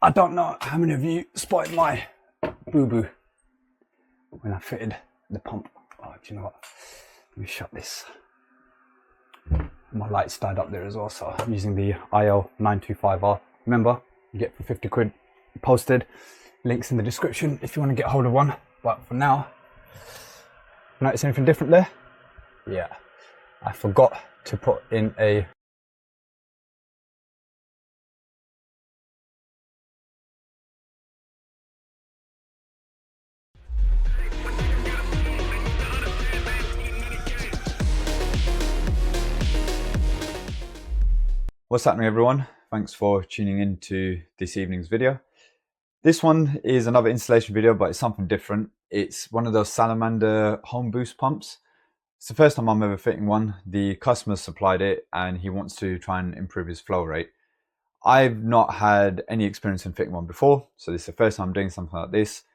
I don't know how many of you spotted my boo-boo when I fitted the pump. Oh, do you know what? Let me shut this. My light's died up there as well, so I'm using the IL-925R. Remember, you get for 50 quid posted. Links in the description if you want to get hold of one. But for now, notice anything different there? Yeah, I forgot to put in a What's happening, everyone? Thanks for tuning in to this evening's video. This one is another installation video, but it's something different. It's one of those Salamander Homeboost pumps. It's the first time I'm ever fitting one. The customer supplied it and he wants to try and improve his flow rate. I've not had any experience in fitting one before, so this is the first time I'm doing something like this.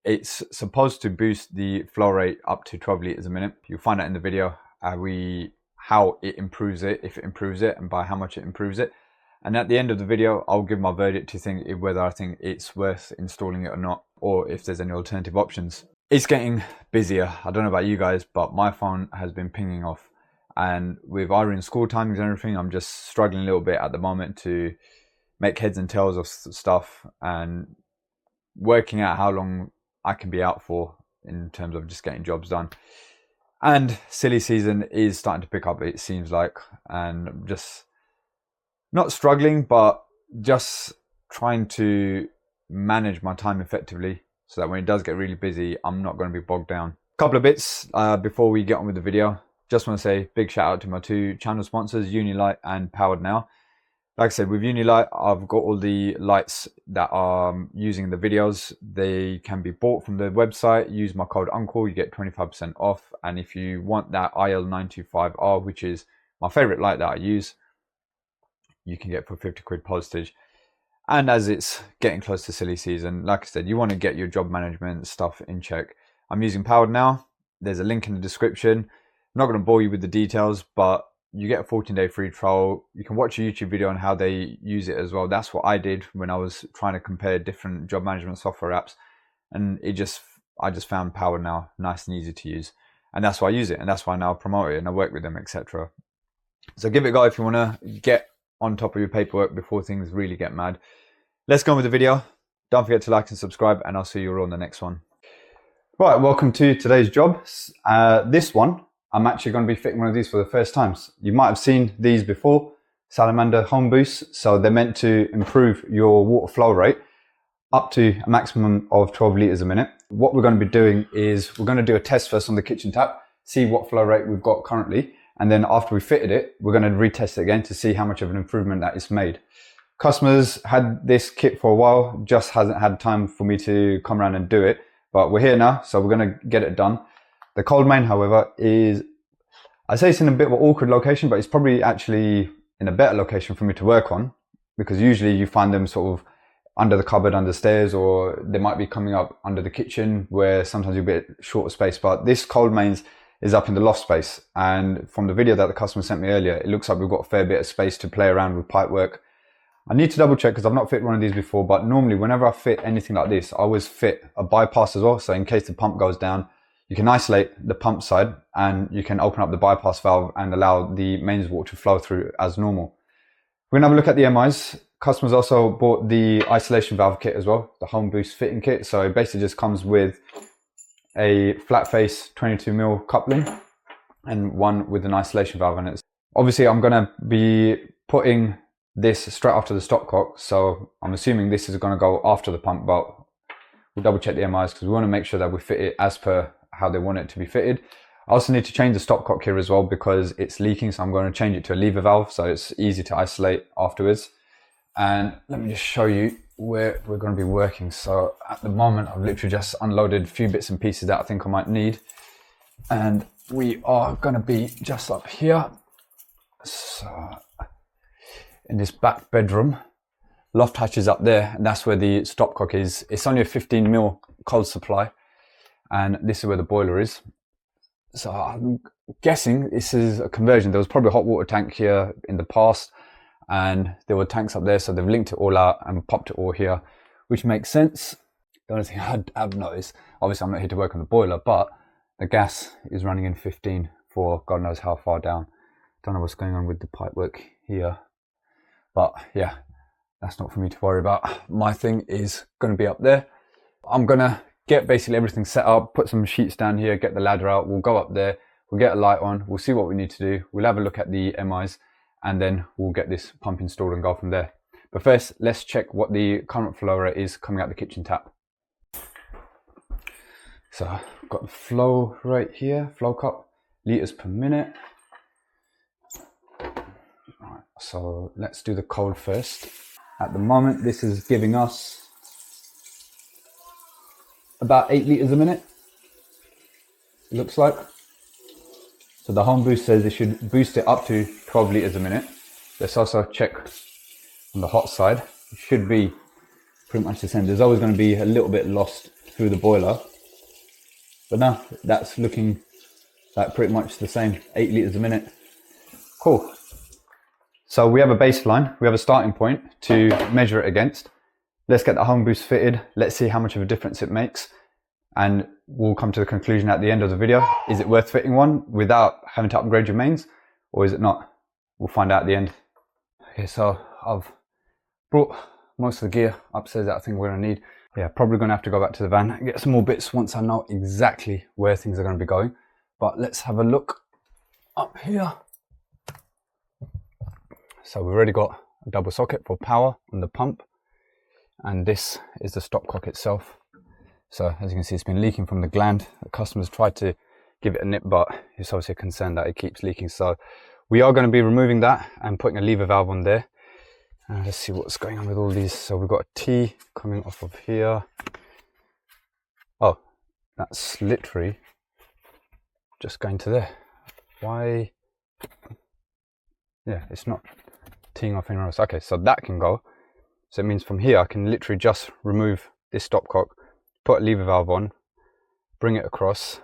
It's supposed to boost the flow rate up to 12 litres a minute. You'll find out in the video how it improves it, if it improves it, and by how much it improves it. And at the end of the video, I'll give my verdict to think whether I think it's worth installing it or not, or if there's any alternative options. It's getting busier. I don't know about you guys, but my phone has been pinging off. And with Irene school timings and everything, I'm just struggling a little bit at the moment to make heads and tails of stuff and working out how long I can be out for in terms of just getting jobs done. And silly season is starting to pick up, it seems like, and I'm just not struggling, but just trying to manage my time effectively so that when it does get really busy, I'm not going to be bogged down. A couple of bits before we get on with the video. Just want to say big shout out to my two channel sponsors, Unilite and Powered Now. Like I said, with Unilite, I've got all the lights that are using the videos. They can be bought from the website. Use my code UNCLE, you get 25% off. And if you want that IL-925R, which is my favorite light that I use, you can get for 50 quid postage. And as it's getting close to silly season, like I said, you want to get your job management stuff in check. I'm using Powered Now. There's a link in the description. I'm not going to bore you with the details, but you get a 14-day free trial. You can watch a YouTube video on how they use it as well. That's what I did when I was trying to compare different job management software apps. And I just found Powered Now nice and easy to use. And that's why I use it. And that's why I now promote it and I work with them, etc. So give it a go if you want to get on top of your paperwork before things really get mad. Let's go on with the video. Don't forget to like and subscribe, and I'll see you all on the next one. Right, welcome to today's job. This one, I'm actually going to be fitting one of these for the first time. You might have seen these before, Salamander Homeboost. So they're meant to improve your water flow rate up to a maximum of 12 litres a minute. What we're going to be doing is we're going to do a test first on the kitchen tap, see what flow rate we've got currently. And then after we fitted it, we're going to retest it again to see how much of an improvement that it's made. Customers had this kit for a while, just hasn't had time for me to come around and do it. But we're here now, so we're going to get it done. The cold main, however, is, I say it's in a bit of an awkward location, but it's probably actually in a better location for me to work on, because usually you find them sort of under the cupboard, under the stairs, or they might be coming up under the kitchen where sometimes you're a bit short of space. But this cold mains is up in the loft space. And from the video that the customer sent me earlier, it looks like we've got a fair bit of space to play around with pipe work. I need to double check because I've not fit one of these before, but normally whenever I fit anything like this, I always fit a bypass as well. So in case the pump goes down, you can isolate the pump side and you can open up the bypass valve and allow the mains water to flow through as normal. We're gonna have a look at the MIs. Customers also bought the isolation valve kit as well, the Homeboost fitting kit. So it basically just comes with a flat face 22mm coupling and one with an isolation valve in it. Obviously I'm gonna be putting this straight after the stopcock, so I'm assuming this is going to go after the pump, but we'll double check the MIs because we want to make sure that we fit it as per how they want it to be fitted. I also need to change the stopcock here as well because it's leaking, so I'm going to change it to a lever valve so it's easy to isolate afterwards. And let me just show you where we're going to be working. So at the moment I've literally just unloaded a few bits and pieces that I think I might need, and we are going to be just up here. So in this back bedroom, loft hatch is up there, and that's where the stopcock is. It's only a 15mm cold supply, and this is where the boiler is. So I'm guessing this is a conversion. There was probably a hot water tank here in the past, and there were tanks up there, so they've linked it all out and popped it all here, which makes sense. The only thing I've noticed, obviously I'm not here to work on the boiler, but the gas is running in 15 for God knows how far down. Don't know what's going on with the pipework here, but yeah, that's not for me to worry about. My thing is going to be up there. I'm going to get basically everything set up, put some sheets down here, get the ladder out, we'll go up there, we'll get a light on, we'll see what we need to do, we'll have a look at the MIs, and then we'll get this pump installed and go from there. But first, let's check what the current flow rate is coming out the kitchen tap. So I've got the flow rate here, flow cup, litres per minute. Right, so let's do the cold first. At the moment, this is giving us about 8 litres a minute, it looks like. So the Homeboost says it should boost it up to 12 litres a minute. Let's also check on the hot side. It should be pretty much the same. There's always going to be a little bit lost through the boiler. But no, that's looking like pretty much the same, 8 litres a minute. Cool. So we have a baseline, we have a starting point to measure it against. Let's get the Homeboost fitted. Let's see how much of a difference it makes. And we'll come to the conclusion at the end of the video. Is it worth fitting one without having to upgrade your mains, or is it not? We'll find out at the end. Okay, so I've brought most of the gear upstairs that I think we're gonna need. Yeah, probably gonna have to go back to the van and get some more bits once I know exactly where things are gonna be going. But let's have a look up here. So we've already got a double socket for power on the pump, and this is the stopcock itself. So as you can see, it's been leaking from the gland. The customer's tried to give it a nip, but it's obviously a concern that it keeps leaking. So we are going to be removing that and putting a lever valve on there. Let's see what's going on with all these. So we've got a T coming off of here. Oh, that's literally just going to there. Why? Yeah, it's not teeing off anywhere else. Okay, so that can go. So it means from here I can literally just remove this stopcock, put a lever valve on, bring it across,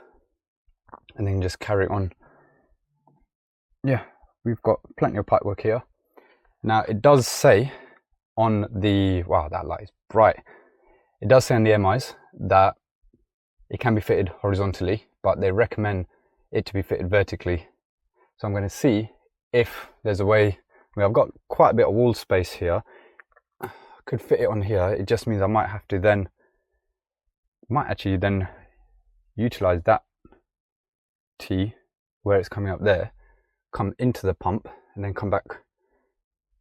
and then just carry it on. Yeah, we've got plenty of pipework here. Now it does say on the, wow, that light is bright. It does say on the MIs that it can be fitted horizontally, but they recommend it to be fitted vertically. So I'm going to see if there's a way. I mean, I've got quite a bit of wall space here. I could fit it on here. It just means I might have to then, actually then utilize that T where it's coming up there, come into the pump, and then come back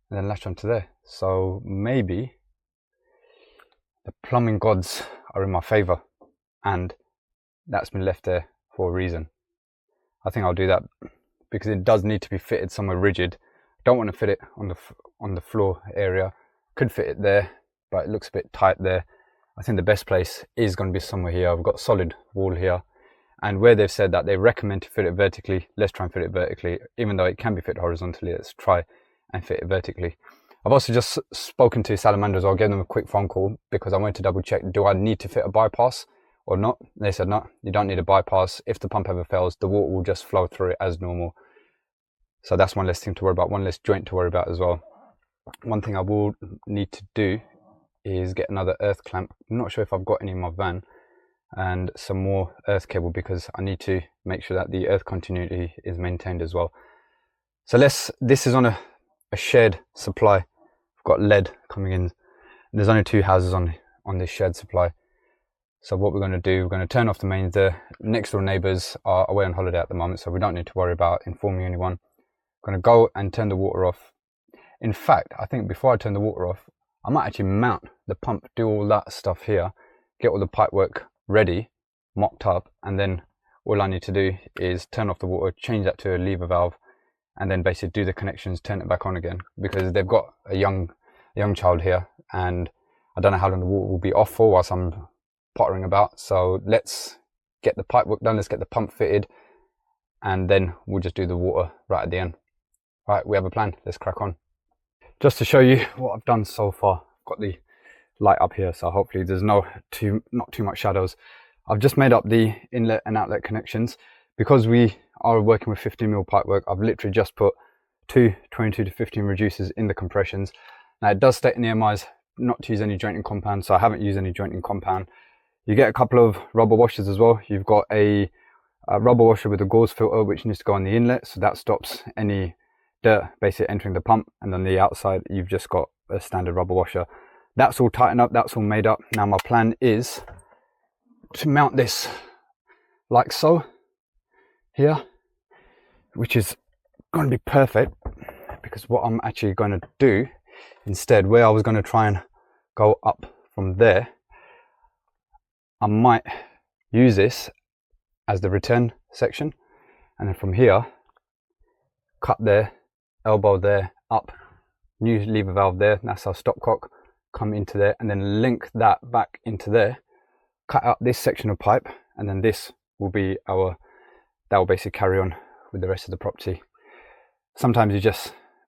and then latch onto there. So maybe the plumbing gods are in my favor, and that's been left there for a reason. I think I'll do that because it does need to be fitted somewhere rigid. Don't want to fit it on the floor area. Could fit it there, but it looks a bit tight there. I think the best place is going to be somewhere here. I've got a solid wall here, and where they've said that they recommend to fit it vertically, let's try and fit it vertically. Even though it can be fit horizontally, let's try and fit it vertically. I've also just spoken to Salamander as well. I gave them a quick phone call because I wanted to double check, do I need to fit a bypass or not? They said no, you don't need a bypass. If the pump ever fails, the water will just flow through it as normal. So that's one less thing to worry about, one less joint to worry about as well. One thing I will need to do is get another earth clamp. I'm not sure if I've got any in my van, and some more earth cable because I need to make sure that the earth continuity is maintained as well. So this is on a shared supply. I've got lead coming in. There's only 2 houses on this shared supply. So what we're going to do, we're going to turn off the mains. The next door neighbours are away on holiday at the moment, so we don't need to worry about informing anyone. I'm going to go and turn the water off. In fact, I think before I turn the water off, I might actually mount the pump, do all that stuff here, get all the pipe work ready, mocked up, and then all I need to do is turn off the water, change that to a lever valve, and then basically do the connections, turn it back on again, because they've got a young child here, and I don't know how long the water will be off for whilst I'm pottering about. So let's get the pipe work done, let's get the pump fitted, and then we'll just do the water right at the end. Right, we have a plan, let's crack on. Just to show you what I've done so far, I've got the light up here, so hopefully there's not too much shadows. I've just made up the inlet and outlet connections. Because we are working with 15mm pipe work, I've literally just put two 22 to 15 reducers in the compressions. Now it does state in the MIs not to use any jointing compound, so I haven't used any jointing compound. You get a couple of rubber washers as well. You've got a rubber washer with a gauze filter which needs to go on the inlet, so that stops any dirt basically entering the pump, and on the outside you've just got a standard rubber washer. That's all tightened up, that's all made up. Now my plan is to mount this like so here, which is going to be perfect, because what I'm actually going to do instead, where I was going to try and go up from there, I might use this as the return section, and then from here cut there, elbow there, up, new lever valve there, that's our stopcock, come into there, and then link that back into there, cut out this section of pipe, and then this will be our, that will basically carry on with the rest of the property. Sometimes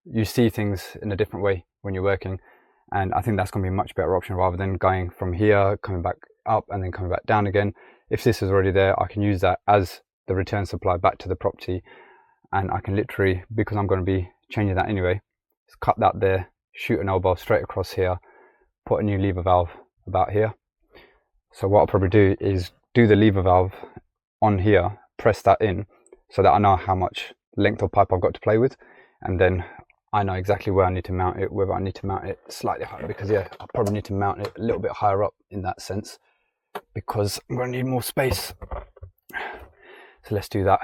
you see things in a different way when you're working, and I think that's going to be a much better option rather than going from here, coming back up and then coming back down again. If this is already there, I can use that as the return supply back to the property, and I can literally, because I'm going to be changing that anyway, just cut that there, shoot an elbow straight across here, put a new lever valve about here. So what I'll probably do is do the lever valve on here, press that in so that I know how much length of pipe I've got to play with, and then I know exactly where I need to mount it, whether I need to mount it slightly higher, because yeah, I probably need to mount it a little bit higher up in that sense, because I'm going to need more space. So let's do that.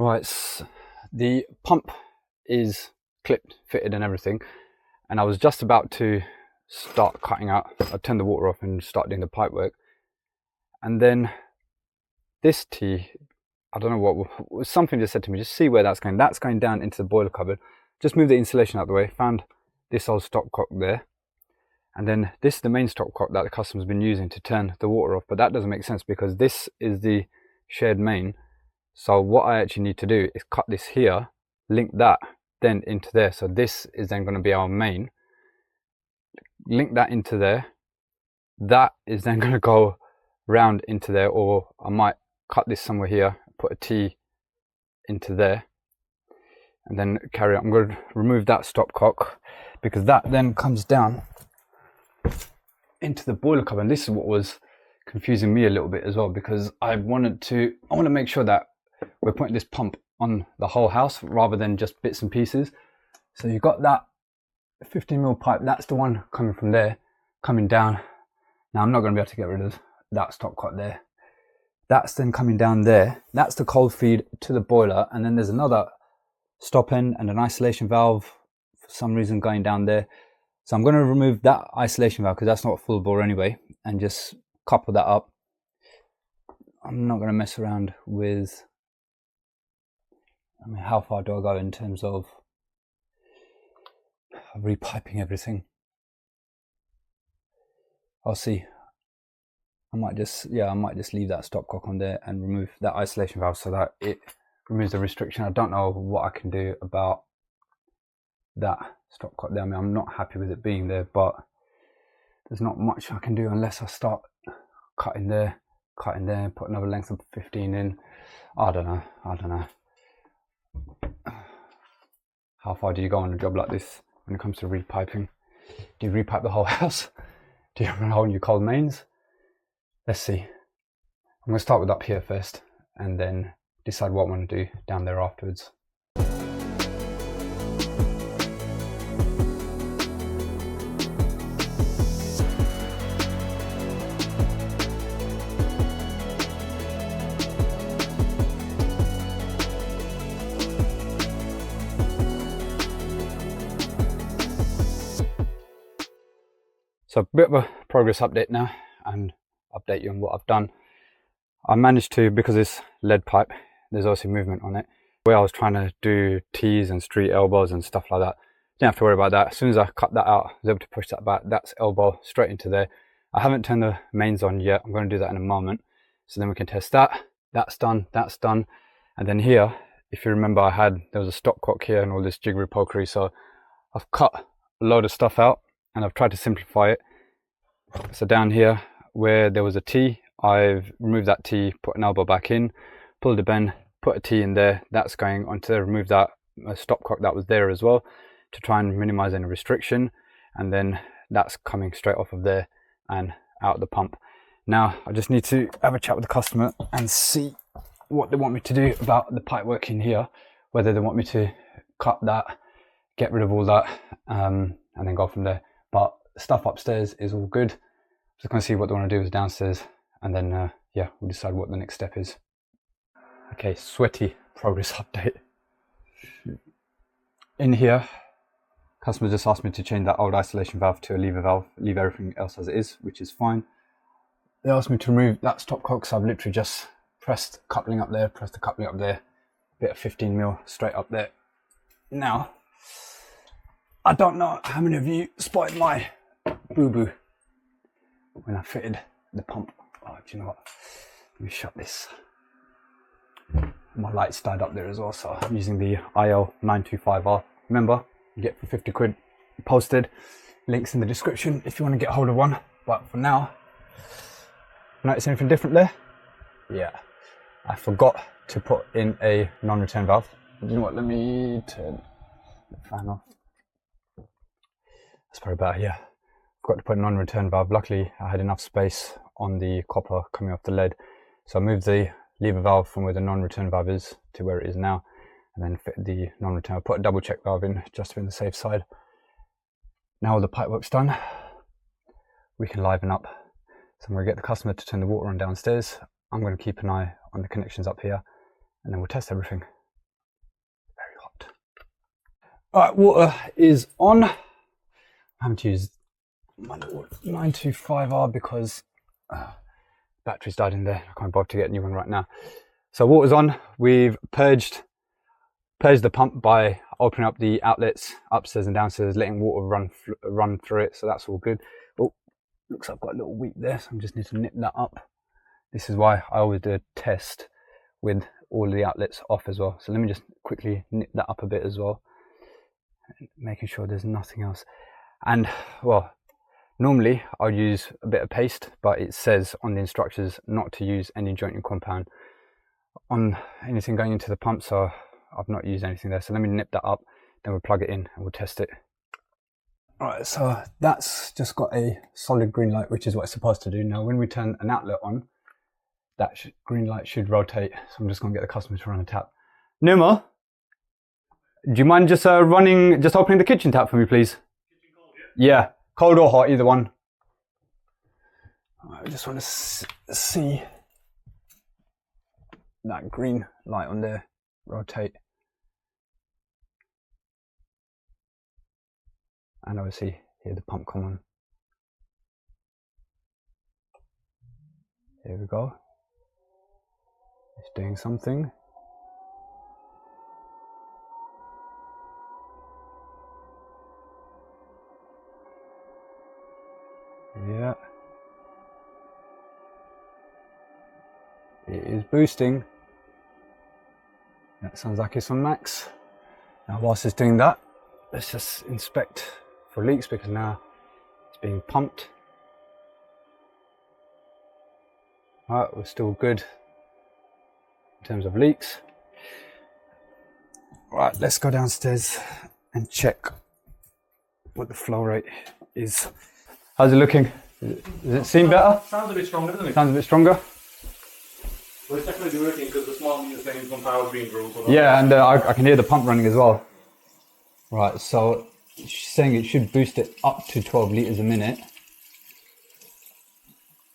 Right, the pump is clipped, fitted and everything, and I was just about to start cutting out. I turned the water off and start doing the pipe work, and then this T, I don't know what, something just said to me, just see where that's going down into the boiler cupboard. Just move the insulation out of the way, found this old stopcock there, and then this is the main stopcock that the customer's been using to turn the water off, but that doesn't make sense because this is the shared main. So what I actually need to do is cut this here, link that then into there. So this is then going to be our main. Link that into there. That is then going to go round into there, or I might cut this somewhere here, put a T into there, and then carry on. I'm going to remove that stopcock because that then comes down into the boiler cupboard. And this is what was confusing me a little bit as well, because I want to make sure that we're putting this pump on the whole house rather than just bits and pieces. So you've got that 15mm pipe, that's the one coming from there, coming down. Now I'm not going to be able to get rid of that stopcock there. That's then coming down there. That's the cold feed to the boiler, and then there's another stop end and an isolation valve for some reason going down there. So I'm going to remove that isolation valve because that's not full bore anyway, and just couple that up. I'm not going to mess around with, I mean, how far do I go in terms of repiping everything? I'll see. I might just leave that stopcock on there and remove that isolation valve so that it removes the restriction. I don't know what I can do about that stopcock there. I mean, I'm not happy with it being there, but there's not much I can do unless I start cutting there, put another length of 15 in. I don't know. How far do you go on a job like this when it comes to repiping? Do you repipe the whole house? Do you run a whole new cold mains? Let's see. I'm going to start with up here first and then decide what I want to do down there afterwards. So a bit of a progress update now. and update you on what I've done. I managed to, because it's lead pipe, there's also movement on it. Where I was trying to do T's and street elbows and stuff like that, didn't have to worry about that. As soon as I cut that out, I was able to push that back. That's elbow straight into there. I haven't turned the mains on yet. I'm going to do that in a moment. So then we can test that. That's done, that's done. And then here, if you remember, there was a stopcock here and all this jiggery pokery. So I've cut a load of stuff out and I've tried to simplify it. So down here where there was a T, I've removed that T, put an elbow back in, pulled the bend, put a T in there. That's going on to remove that stopcock that was there as well, to try and minimize any restriction. And then that's coming straight off of there and out the pump. Now I just need to have a chat with the customer and see what they want me to do about the pipe work in here, whether they want me to cut that, get rid of all that, and then go from there. But stuff upstairs is all good. Just going to see what they want to do with downstairs, and then yeah, we'll decide what the next step is. Okay, sweaty progress update. In here, customer just asked me to change that old isolation valve to a lever valve, leave everything else as it is, which is fine. They asked me to remove that stopcock, so I've literally just pressed coupling up there, pressed the coupling up there, bit of 15mm straight up there. Now, I don't know how many of you spotted my boo-boo when I fitted the pump. Oh, do you know what? Let me shut this. My lights died up there as well, so I'm using the IL-925R. Remember, you get for 50 quid posted. Links in the description if you want to get hold of one. But for now, notice anything different there? Yeah, I forgot to put in a non-return valve. You know what, let me turn the fan off. That's probably better, yeah. Forgot to put a non-return valve. Luckily, I had enough space on the copper coming off the lead. So I moved the lever valve from where the non-return valve is to where it is now, and then fit the non-return. I put a double check valve in just to be on the safe side. Now all the pipe work's done, we can liven up. So I'm going to get the customer to turn the water on downstairs. I'm going to keep an eye on the connections up here, and then we'll test everything. Very hot. All right, water is on. I haven't used my little 925R because batteries died in there. I can't bother to get a new one right now. So water's on. We've purged the pump by opening up the outlets upstairs and downstairs, letting water run through it. So that's all good. Oh, looks like I've got a little weep there, so I just need to nip that up. This is why I always do a test with all the outlets off as well. So let me just quickly nip that up a bit as well, making sure there's nothing else. And well, normally I'll use a bit of paste, but it says on the instructions not to use any jointing compound on anything going into the pump, so I've not used anything there. So let me nip that up, then we'll plug it in and we'll test it. Alright, so that's just got a solid green light, which is what it's supposed to do. Now when we turn an outlet on, that green light should rotate. So I'm just going to get the customer to run a tap. Numa, do you mind just opening the kitchen tap for me, please? Kitchen cold, yeah, cold or hot, either one. I just want to see that green light on there rotate. And obviously hear the pump come on. Here we go. It's doing something. Yeah. It is boosting. That sounds like it's on max. Now whilst it's doing that, let's just inspect for leaks, because now it's being pumped. Alright, we're still good in terms of leaks. Right, let's go downstairs and check what the flow rate is. How's it looking? Does it seem better? Sounds a bit stronger, doesn't it? Sounds a bit stronger. Well, it's definitely working because the smart meter thing on power being drilled. Yeah, and I can hear the pump running as well. Right, so she's saying it should boost it up to 12 litres a minute.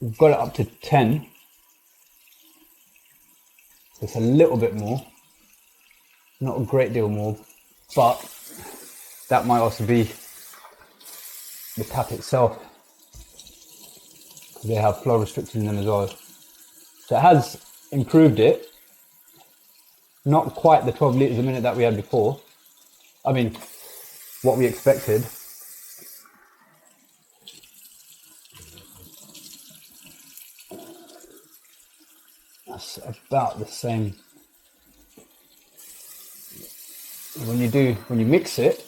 We've got it up to 10. So it's a little bit more. Not a great deal more, but that might also be the tap itself. They have flow restrictors in them as well. So it has improved it. Not quite the 12 litres a minute that we had before. I mean, what we expected. That's about the same. When you mix it,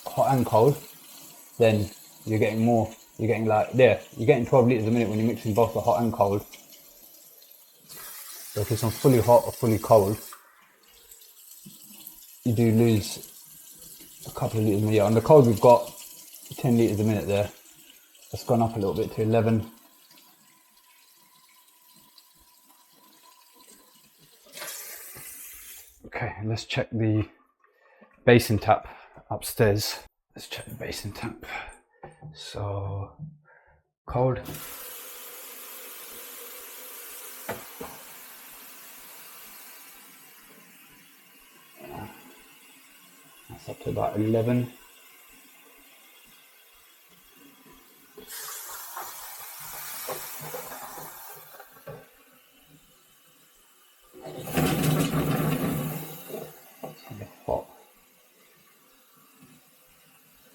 hot and cold, then you're getting more. You're getting you're getting 12 litres a minute when you're mixing both the hot and cold. So if it's on fully hot or fully cold, you do lose a couple of litres a minute. On the cold we've got 10 litres a minute there. It's gone up a little bit to 11. Okay, and let's check the basin tap upstairs. Let's check the basin tap. So, cold. That's up to about 11. Hot.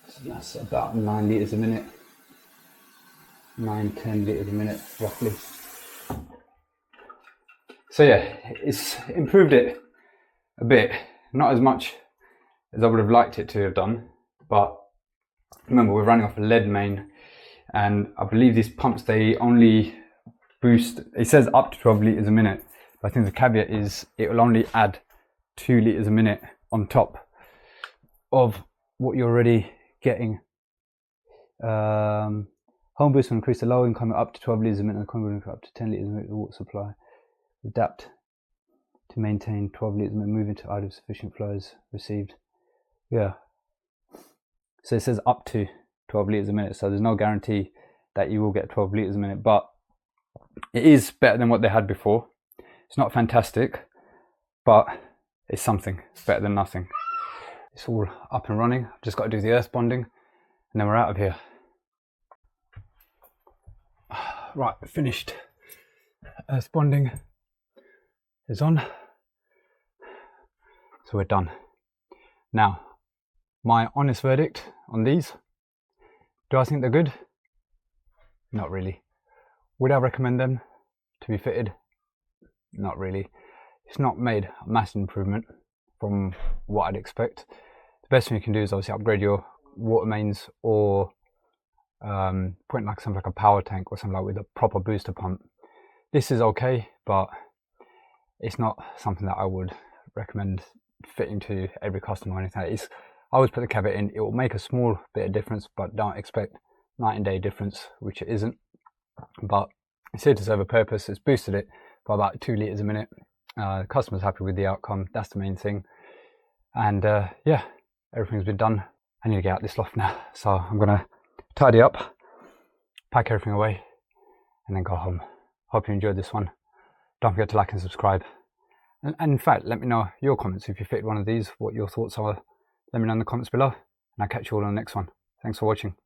So that's about 9 litres a minute. 9-10 litres a minute roughly. So yeah, it's improved it a bit, not as much as I would have liked it to have done, but remember we're running off a lead main, and I believe these pumps, they only boost, it says up to 12 litres a minute, but I think the caveat is it will only add 2 litres a minute on top of what you're already getting. Homeboost will increase the low income up to 12 litres a minute and the common up to 10 litres a minute of water supply. Adapt to maintain 12 litres a minute, move into idle sufficient flows received. Yeah. So it says up to 12 litres a minute, so there's no guarantee that you will get 12 litres a minute, but it is better than what they had before. It's not fantastic, but it's something. It's better than nothing. It's all up and running. I've just got to do the earth bonding and then we're out of here. Right, finished. Earth bonding is on. So we're done. Now, my honest verdict on these. Do I think they're good? Not really. Would I recommend them to be fitted? Not really. It's not made a massive improvement from what I'd expect. The best thing you can do is obviously upgrade your water mains, or put in like something like a power tank or something like with a proper booster pump. This is okay, but it's not something that I would recommend fitting to every customer or anything. I always put the caveat in, it will make a small bit of difference, but don't expect night and day difference, which it isn't. But it's here to serve a purpose. It's boosted it by about 2 litres a minute. The customer's happy with the outcome. That's the main thing. And yeah, everything's been done. I need to get out this loft now, so I'm gonna tidy up, pack everything away, and then go home. Hope you enjoyed this one. Don't forget to like and subscribe. And in fact, let me know your comments if you fit one of these, what your thoughts are. Let me know in the comments below, and I'll catch you all on the next one. Thanks for watching.